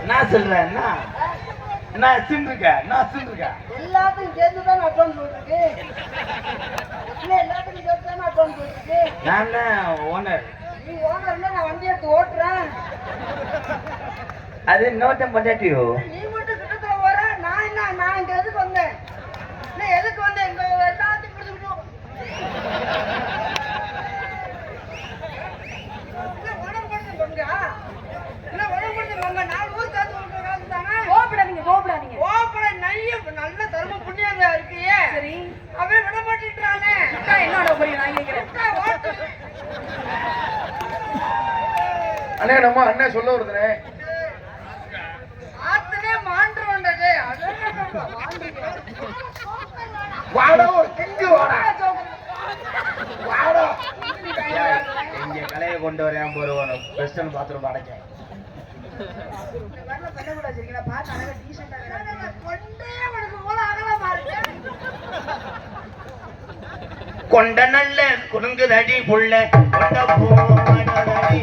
நான் சொல்றேன் நான் சின்ருக்கா எல்லாத்துக்கும் சேர்ந்துதான் அக்கௌண்ட் போட்டுருக்கு. எல்லாத்துக்கும் சேர்த்துதான் அக்கௌண்ட் போட்டுருக்கு. நான் தான் ஓனர். நீ ஓனர்ல நான் வண்டி எடுத்து ஓட்டுறேன். அது இன்னொருத்தன் பொண்டாட்டியோ? நீ மட்டும் கிட்டத்தட்ட வர. நான் இங்க எதுக்கு வந்தேன்? எதுக்கு வந்தேன்? இங்க எல்லாத்தையும் பிடிச்சிக்கிட்டோம். நல்ல தர்ம புண்ணியம் இருக்கியே. சரி அவன் விட மாட்டேன்றானே. என்னோட போய் நான் கேட்கிறேன். அண்ணே நம்ம அண்ணன் சொல்ல வருதுனே. ஆத்தனே மாண்டு வந்தது. வாடா ஒரு கிங்கு வாடா. வாடா. இங்க கலையை கொண்டு வரேன் போறவன் வெஸ்டர்ன் பாத்ரூம் அடைக்க. வரல பண்ண கூடாது சரிங்களா? பாத்து அழகா டீசன்ட்டா வேற கொண்டே உனக்கு போல அகலமா இருக்கு. கொண்ட நல்ல குறுங்குதடி புள்ள கொண்ட பூ மடதடி